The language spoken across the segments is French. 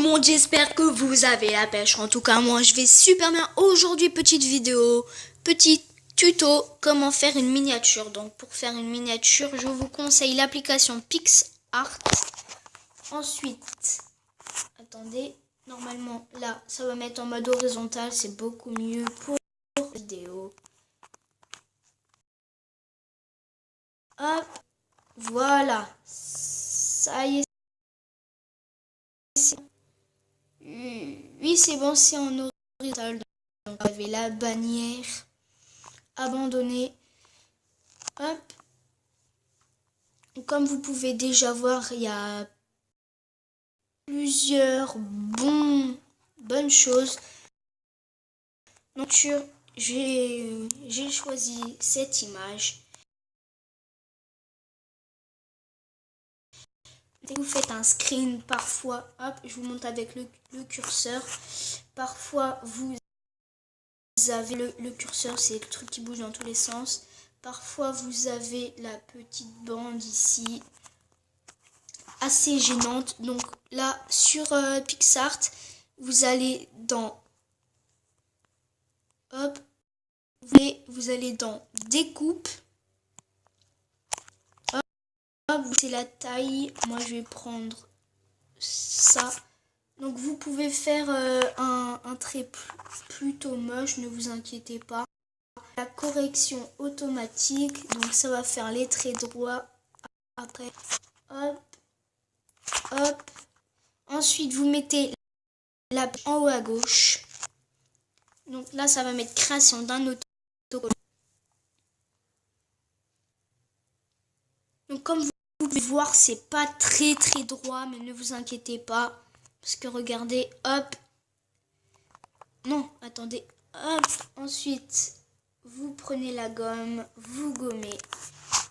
monde, j'espère que vous avez la pêche. En tout cas, moi, je vais super bien. Aujourd'hui, petite vidéo, petit tuto, comment faire une miniature. Donc, pour faire une miniature, je vous conseille l'application PixArt. Ensuite, attendez, normalement, là, ça va mettre en mode horizontal. C'est beaucoup mieux pour la vidéo. Hop, voilà. Ça y est. Oui, c'est bon, c'est en horizontal. Donc, vous avez la bannière abandonnée. Hop. Comme vous pouvez déjà voir, il y a plusieurs bonnes choses. Donc, j'ai choisi cette image. Dès que vous faites un screen, parfois, hop, je vous montre avec le curseur. Parfois, vous avez le curseur, c'est le truc qui bouge dans tous les sens. Parfois, vous avez la petite bande ici, assez gênante. Donc là, sur PixArt, vous allez dans... Hop, vous allez dans Découpe. Hop, c'est la taille. Moi, je vais prendre ça. Donc, vous pouvez faire un trait plutôt moche, ne vous inquiétez pas. La correction automatique, donc ça va faire les traits droits. Après, hop, hop. Ensuite, vous mettez la en haut à gauche. Donc là, ça va mettre création d'un autocollant. Donc comme vous pouvez voir, c'est pas très droit, mais ne vous inquiétez pas. Parce que regardez, hop. Non, attendez, hop. Ensuite, vous prenez la gomme, vous gommez.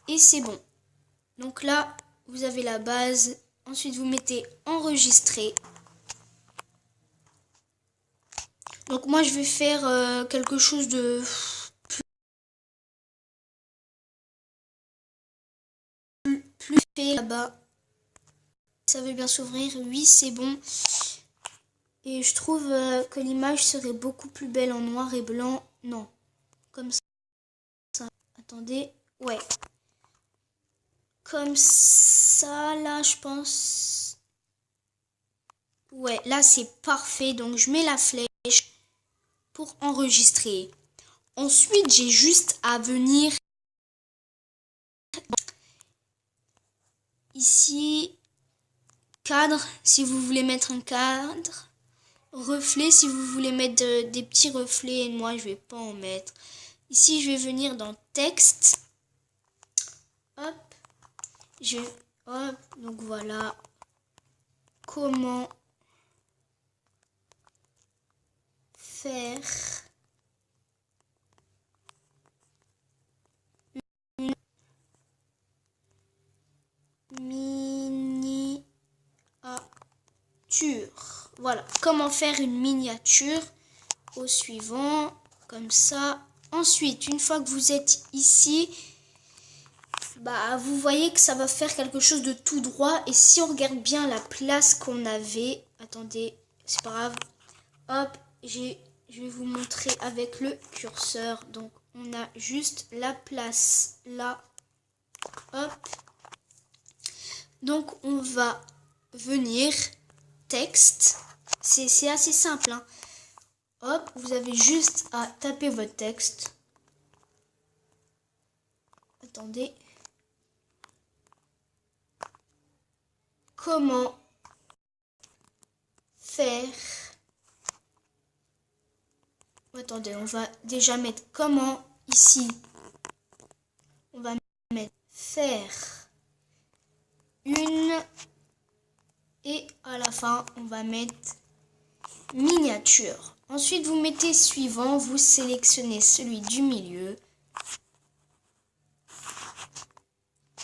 Et c'est bon. Donc là, vous avez la base. Ensuite, vous mettez enregistrer. Donc moi, je vais faire quelque chose de plus fait là-bas. Ça veut bien s'ouvrir. Oui, c'est bon. Et je trouve que l'image serait beaucoup plus belle en noir et blanc. Non, comme ça. Attendez, ouais. Comme ça, là, je pense. Ouais, là, c'est parfait. Donc, je mets la flèche pour enregistrer. Ensuite, j'ai juste à venir ici, cadre, si vous voulez mettre un cadre. Reflet, si vous voulez mettre des petits reflets. Moi, je vais pas en mettre. Ici, je vais venir dans texte. Hop. Hop, donc voilà. Comment faire une miniature. Voilà, comment faire une miniature au suivant, comme ça. Ensuite, une fois que vous êtes ici, bah, vous voyez que ça va faire quelque chose de tout droit. Et si on regarde bien la place qu'on avait, attendez, c'est pas grave. Hop, je vais vous montrer avec le curseur. Donc, on a juste la place là. Hop. Donc, on va venir texte. C'est assez simple, hein. Hop, vous avez juste à taper votre texte. Attendez. Comment faire... Attendez, on va déjà mettre comment ici. On va mettre faire une. Et à la fin, on va mettre miniature. Ensuite, vous mettez suivant. Vous sélectionnez celui du milieu.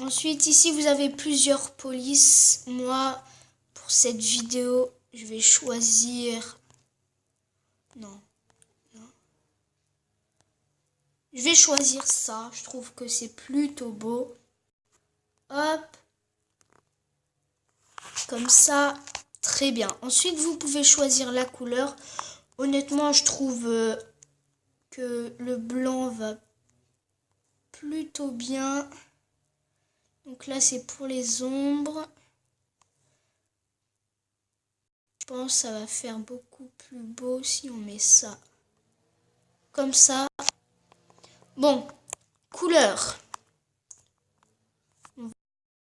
Ensuite, ici, vous avez plusieurs polices. Moi, pour cette vidéo, je vais choisir... Non. Je vais choisir ça. Je trouve que c'est plutôt beau. Hop. Comme ça. Très bien. Ensuite, vous pouvez choisir la couleur. Honnêtement, je trouve que le blanc va plutôt bien. Donc là, c'est pour les ombres. Je pense que ça va faire beaucoup plus beau si on met ça comme ça. Bon, couleur. On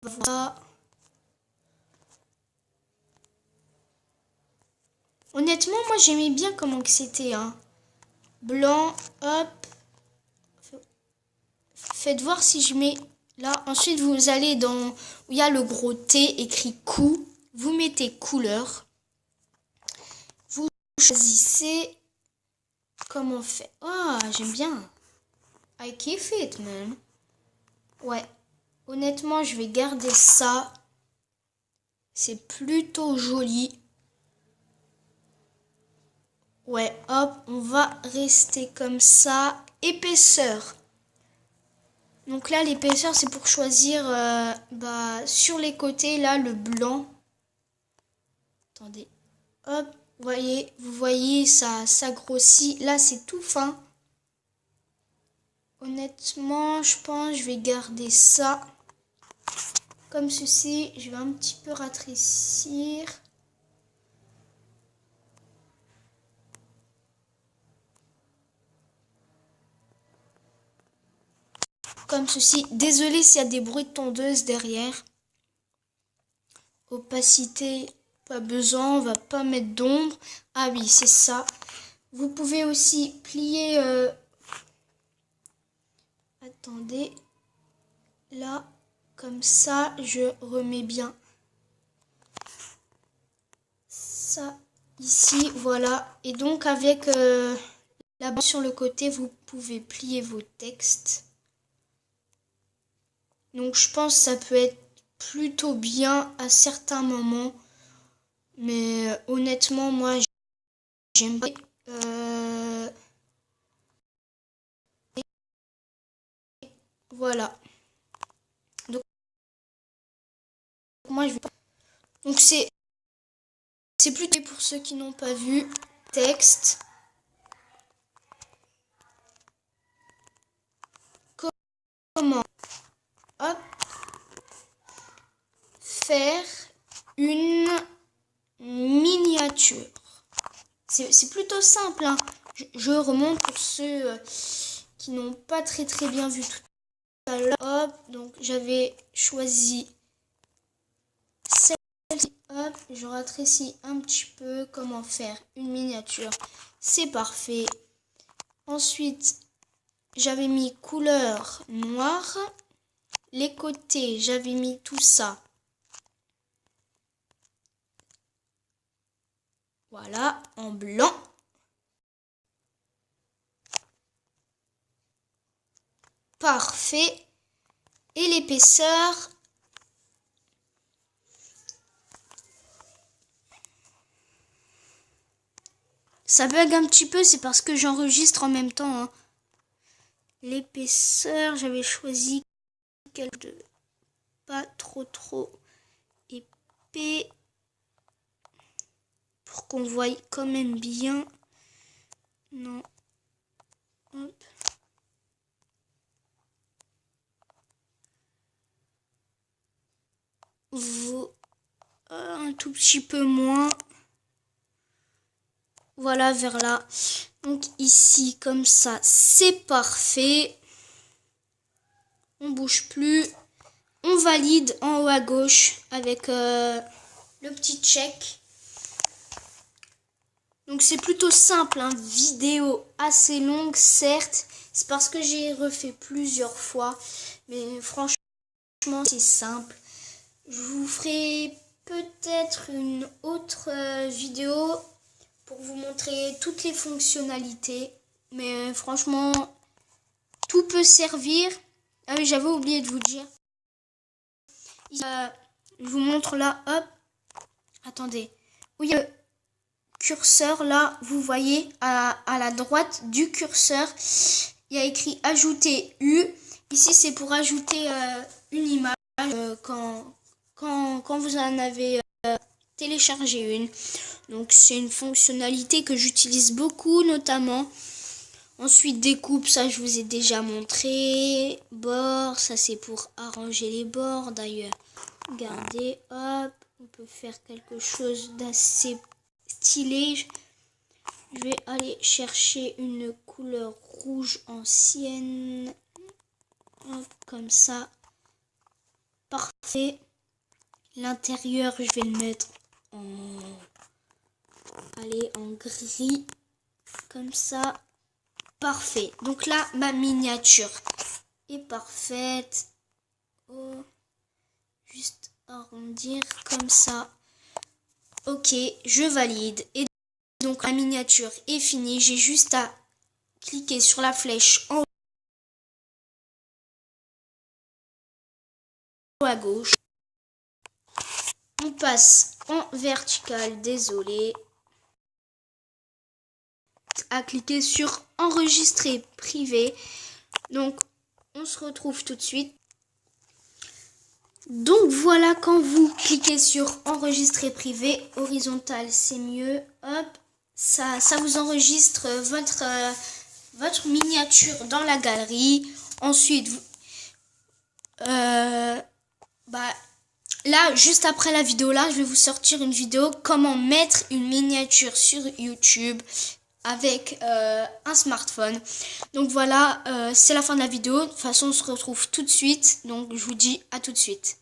va voir. Honnêtement, moi j'aimais bien comment que c'était. Hein. Blanc, hop. Faites voir si je mets là. Ensuite, vous allez dans où il y a le gros T écrit coup. Vous mettez couleur. Vous choisissez comment on fait. Ah, j'aime bien. I kiffe it, man. Ouais. Honnêtement, je vais garder ça. C'est plutôt joli. Ouais, hop, on va rester comme ça. Épaisseur. Donc là, l'épaisseur, c'est pour choisir sur les côtés, là, le blanc. Attendez. Hop, vous voyez, ça grossit. Là, c'est tout fin. Honnêtement, je pense que je vais garder ça. Comme ceci, je vais un petit peu rétrécir. Comme ceci. Désolé s'il y a des bruits de tondeuse derrière. Opacité, pas besoin, on va pas mettre d'ombre. Ah oui, c'est ça. Vous pouvez aussi plier... Attendez. Là, comme ça, je remets bien ça ici. Voilà. Et donc, avec la barre sur le côté, vous pouvez plier vos textes. Donc je pense que ça peut être plutôt bien à certains moments. Mais honnêtement, moi, j'aime pas. Voilà. Donc moi, je vais pas. Donc c'est plutôt pour ceux qui n'ont pas vu. Texte. Comment hop, faire une miniature. C'est plutôt simple. Hein. Je remonte pour ceux qui n'ont pas très bien vu tout à l'heure. Hop, donc j'avais choisi celle-ci. Hop, je rétrécis un petit peu. Comment faire une miniature. C'est parfait. Ensuite, j'avais mis couleur noire. Les côtés, j'avais mis tout ça. Voilà, en blanc. Parfait. Et l'épaisseur. Ça bug un petit peu, c'est parce que j'enregistre en même temps. Hein. L'épaisseur, j'avais choisi quelque chose de pas trop épais. Pour qu'on voie quand même bien. Non. Hop. Un tout petit peu moins. Voilà, vers là. Donc ici, comme ça, c'est parfait. On bouge plus. On valide en haut à gauche avec le petit check. Donc c'est plutôt simple, hein. Vidéo assez longue, certes. C'est parce que j'ai refait plusieurs fois. Mais franchement, c'est simple. Je vous ferai peut-être une autre vidéo pour vous montrer toutes les fonctionnalités. Mais franchement, tout peut servir. Ah oui, j'avais oublié de vous dire. Je vous montre là, hop. Attendez. Où il y a le curseur là, vous voyez à la droite du curseur, il y a écrit ajouter U. Ici, c'est pour ajouter une image quand vous en avez télécharger une. Donc c'est une fonctionnalité que j'utilise beaucoup notamment. Ensuite découpe, ça je vous ai déjà montré. Bord, ça c'est pour arranger les bords d'ailleurs. Regardez, hop, on peut faire quelque chose d'assez stylé. Je vais aller chercher une couleur rouge ancienne. Hop, comme ça. Parfait. L'intérieur, je vais le mettre en gris. Comme ça. Parfait. Donc là, ma miniature est parfaite. Oh. Juste arrondir comme ça. Ok, je valide. Et donc la miniature est finie. J'ai juste à cliquer sur la flèche en haut à gauche. On passe en vertical, désolé. À cliquer sur enregistrer privé. Donc on se retrouve tout de suite. Donc voilà, quand vous cliquez sur enregistrer privé, horizontal c'est mieux, hop, ça vous enregistre votre miniature dans la galerie. Ensuite, là juste après la vidéo là, je vais vous sortir une vidéo comment mettre une miniature sur YouTube avec un smartphone. Donc voilà, c'est la fin de la vidéo. De toute façon, on se retrouve tout de suite. Donc je vous dis à tout de suite.